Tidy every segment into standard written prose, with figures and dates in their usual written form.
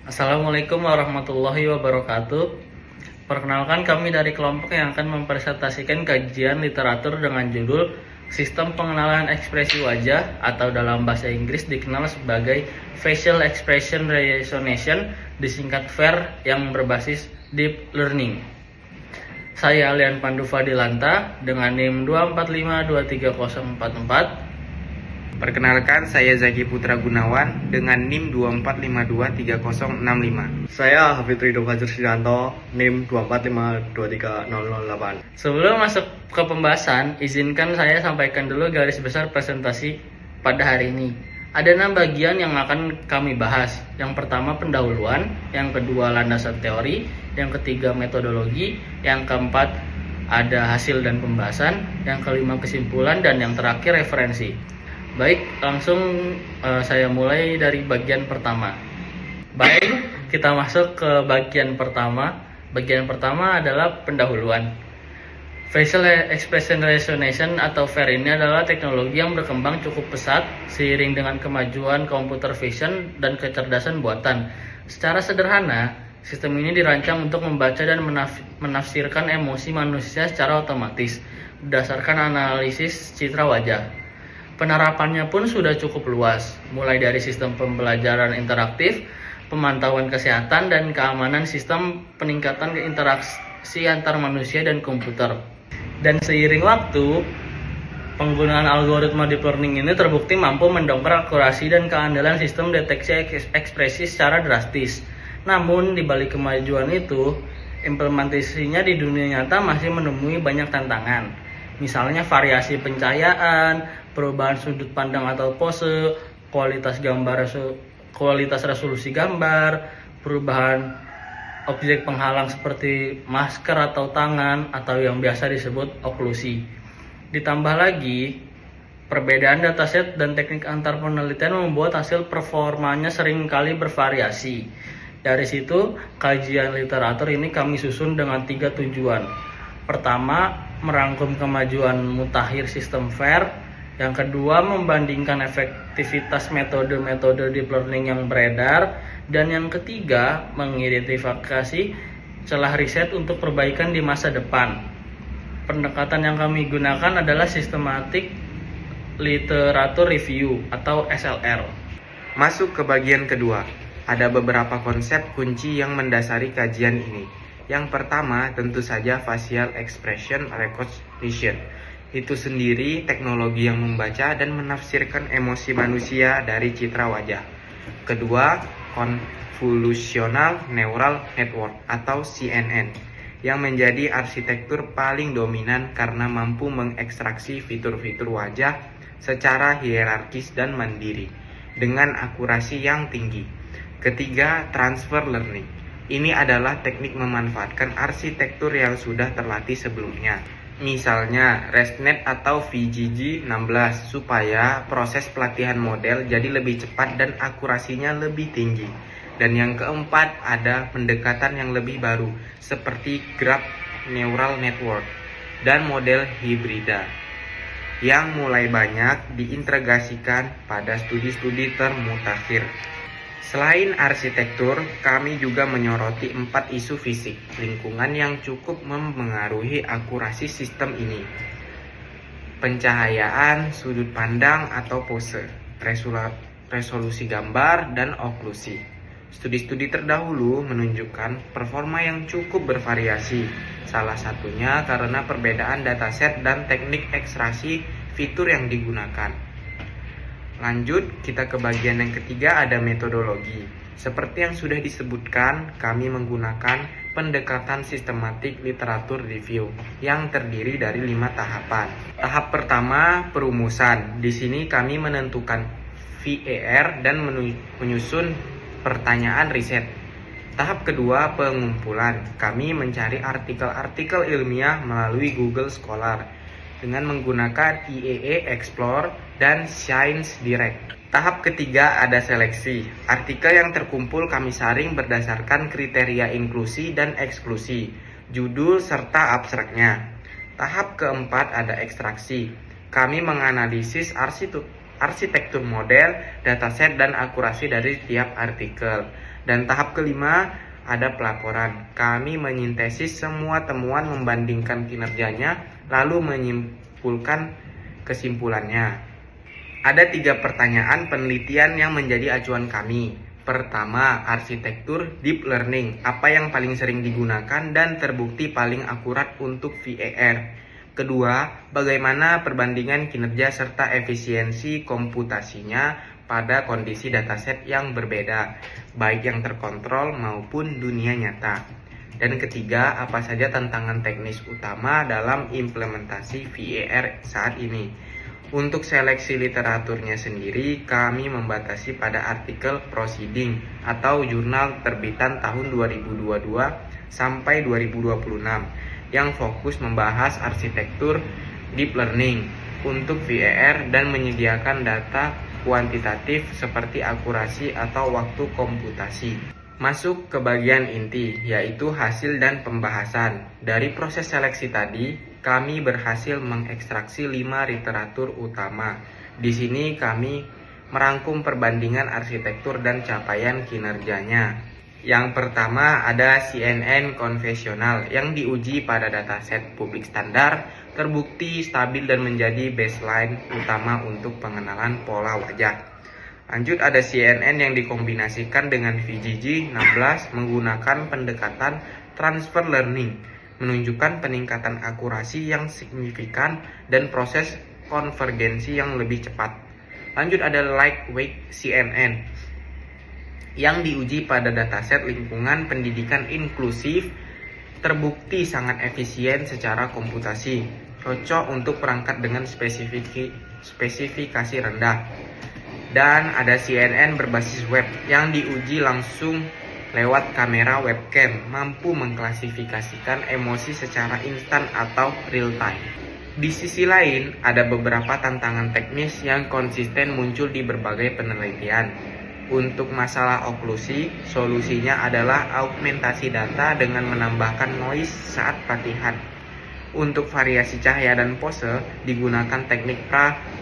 Assalamualaikum warahmatullahi wabarakatuh. Perkenalkan, kami dari kelompok yang akan mempresentasikan kajian literatur dengan judul Sistem Pengenalan Ekspresi Wajah atau dalam bahasa Inggris dikenal sebagai Facial Expression Recognition, disingkat FAIR, yang berbasis Deep Learning. Saya Alian Pandu Fadilanta dengan NIM 2452304. Perkenalkan, saya Zaki Putra Gunawan dengan NIM 24523065. Saya Hafid Ridho Fajar Sidanto, NIM 2452308. Sebelum masuk ke pembahasan, izinkan saya sampaikan dulu garis besar presentasi pada hari ini. Ada 6 bagian yang akan kami bahas. Yang pertama pendahuluan, yang kedua landasan teori, yang ketiga metodologi, yang keempat ada hasil dan pembahasan, yang kelima kesimpulan, dan yang terakhir referensi. Baik, langsung saya mulai dari bagian pertama. Baik, kita masuk ke bagian pertama. Bagian pertama adalah pendahuluan. Facial Expression Recognition atau FAIR ini adalah teknologi yang berkembang cukup pesat seiring dengan kemajuan computer vision dan kecerdasan buatan. Secara sederhana, sistem ini dirancang untuk membaca dan menafsirkan emosi manusia secara otomatis berdasarkan analisis citra wajah. Penerapannya pun sudah cukup luas, mulai dari sistem pembelajaran interaktif, pemantauan kesehatan dan keamanan, sistem peningkatan interaksi antar manusia dan komputer. Dan seiring waktu, penggunaan algoritma deep learning ini terbukti mampu mendongkrak akurasi dan keandalan sistem deteksi ekspresi secara drastis. Namun, di balik kemajuan itu, implementasinya di dunia nyata masih menemui banyak tantangan. Misalnya variasi pencahayaan, perubahan sudut pandang atau pose, kualitas resolusi gambar, perubahan objek penghalang seperti masker atau tangan atau yang biasa disebut oklusi. Ditambah lagi, perbedaan dataset dan teknik antar penelitian membuat hasil performanya seringkali bervariasi. Dari situ, kajian literatur ini kami susun dengan 3 tujuan. Pertama, merangkum kemajuan mutakhir sistem FAIR. Yang kedua, membandingkan efektivitas metode-metode deep learning yang beredar. Dan yang ketiga, mengidentifikasi celah riset untuk perbaikan di masa depan. Pendekatan yang kami gunakan adalah Systematic Literature Review atau SLR. Masuk ke bagian kedua, ada beberapa konsep kunci yang mendasari kajian ini. Yang pertama, tentu saja Facial Expression Recognition. Itu sendiri teknologi yang membaca dan menafsirkan emosi manusia dari citra wajah. Kedua, Convolutional Neural Network atau CNN, yang menjadi arsitektur paling dominan karena mampu mengekstraksi fitur-fitur wajah secara hierarkis dan mandiri dengan akurasi yang tinggi. Ketiga, Transfer Learning. Ini adalah teknik memanfaatkan arsitektur yang sudah terlatih sebelumnya. Misalnya ResNet atau VGG16 supaya proses pelatihan model jadi lebih cepat dan akurasinya lebih tinggi. Dan yang keempat, ada pendekatan yang lebih baru seperti Graph Neural Network dan model hibrida yang mulai banyak diintegrasikan pada studi-studi termutakhir. Selain arsitektur, kami juga menyoroti 4 isu fisik lingkungan yang cukup mempengaruhi akurasi sistem ini. Pencahayaan, sudut pandang atau pose, resolusi gambar, dan oklusi. Studi-studi terdahulu menunjukkan performa yang cukup bervariasi, salah satunya karena perbedaan dataset dan teknik ekstraksi fitur yang digunakan. Lanjut, kita ke bagian yang ketiga, ada metodologi. Seperti yang sudah disebutkan, kami menggunakan pendekatan sistematik literatur review yang terdiri dari 5 tahapan. Tahap pertama, perumusan. Di sini kami menentukan VAR dan menyusun pertanyaan riset. Tahap kedua, pengumpulan. Kami mencari artikel-artikel ilmiah melalui Google Scholar dengan menggunakan IEE Explore dan Science Direct. Tahap ketiga, ada seleksi. Artikel yang terkumpul kami saring berdasarkan kriteria inklusi dan eksklusi, judul serta abstraknya. Tahap keempat, ada ekstraksi. Kami menganalisis arsitektur model, dataset, dan akurasi dari tiap artikel. Dan tahap kelima ada pelaporan. Kami menyintesis semua temuan, membandingkan kinerjanya, lalu menyimpulkan kesimpulannya. Ada 3 pertanyaan penelitian yang menjadi acuan kami. Pertama, arsitektur deep learning, apa yang paling sering digunakan dan terbukti paling akurat untuk VAR. Kedua, bagaimana perbandingan kinerja serta efisiensi komputasinya pada kondisi dataset yang berbeda, baik yang terkontrol maupun dunia nyata. Dan ketiga, apa saja tantangan teknis utama dalam implementasi VAR saat ini. Untuk seleksi literaturnya sendiri, kami membatasi pada artikel Proceeding atau jurnal terbitan tahun 2022 sampai 2026 yang fokus membahas arsitektur deep learning untuk VAR dan menyediakan data kuantitatif seperti akurasi atau waktu komputasi. Masuk ke bagian inti, yaitu hasil dan pembahasan. Dari proses seleksi tadi, kami berhasil mengekstraksi 5 literatur utama. Di sini kami merangkum perbandingan arsitektur dan capaian kinerjanya. Yang pertama ada CNN konvensional yang diuji pada dataset publik standar, terbukti stabil dan menjadi baseline utama untuk pengenalan pola wajah. Lanjut ada CNN yang dikombinasikan dengan VGG 16 menggunakan pendekatan transfer learning, menunjukkan peningkatan akurasi yang signifikan dan proses konvergensi yang lebih cepat. Lanjut ada lightweight CNN yang diuji pada dataset lingkungan pendidikan inklusif, terbukti sangat efisien secara komputasi, cocok untuk perangkat dengan spesifikasi rendah. Dan ada CNN berbasis web yang diuji langsung lewat kamera webcam, mampu mengklasifikasikan emosi secara instan atau real time. Di sisi lain, ada beberapa tantangan teknis yang konsisten muncul di berbagai penelitian. Untuk masalah oklusi, solusinya adalah augmentasi data dengan menambahkan noise saat latihan. Untuk variasi cahaya dan pose, digunakan teknik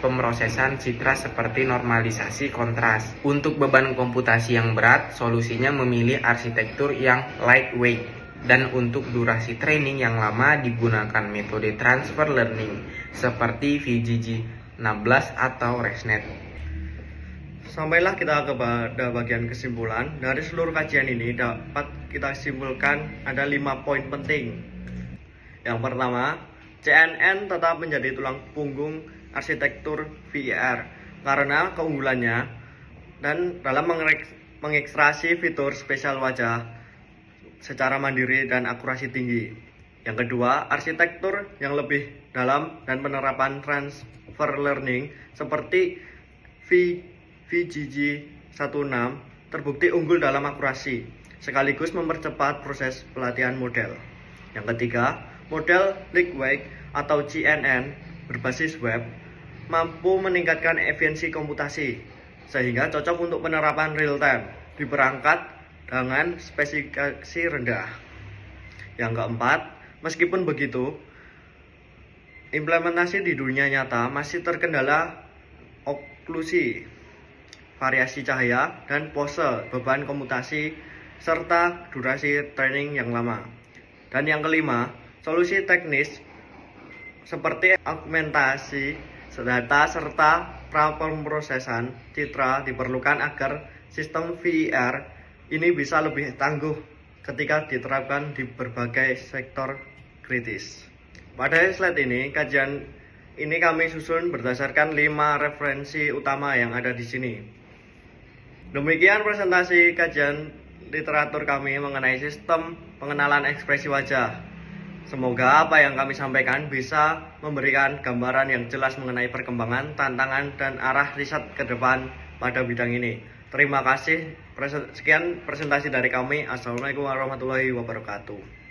pemrosesan citra seperti normalisasi kontras. Untuk beban komputasi yang berat, solusinya memilih arsitektur yang lightweight. Dan untuk durasi training yang lama, digunakan metode transfer learning seperti VGG 16 atau ResNet. Sampailah kita kepada bagian kesimpulan. Dari seluruh kajian ini dapat kita simpulkan ada 5 poin penting. Yang pertama, CNN tetap menjadi tulang punggung arsitektur VAR karena keunggulannya dan dalam mengekstraksi fitur spesial wajah secara mandiri dan akurasi tinggi. Yang kedua, arsitektur yang lebih dalam dan penerapan transfer learning seperti VGG 16 terbukti unggul dalam akurasi sekaligus mempercepat proses pelatihan model. Yang ketiga, model lightweight atau CNN berbasis web mampu meningkatkan efisiensi komputasi sehingga cocok untuk penerapan real time di perangkat dengan spesifikasi rendah. Yang keempat, meskipun begitu, implementasi di dunia nyata masih terkendala oklusi, variasi cahaya, dan pose, beban komputasi, serta durasi training yang lama. Dan yang kelima, solusi teknis seperti augmentasi data serta pemrosesan citra diperlukan agar sistem VAR ini bisa lebih tangguh ketika diterapkan di berbagai sektor kritis. Pada slide ini, kajian ini kami susun berdasarkan 5 referensi utama yang ada di sini. Demikian presentasi kajian literatur kami mengenai sistem pengenalan ekspresi wajah. Semoga apa yang kami sampaikan bisa memberikan gambaran yang jelas mengenai perkembangan, tantangan, dan arah riset ke depan pada bidang ini. Terima kasih. Sekian presentasi dari kami. Assalamualaikum warahmatullahi wabarakatuh.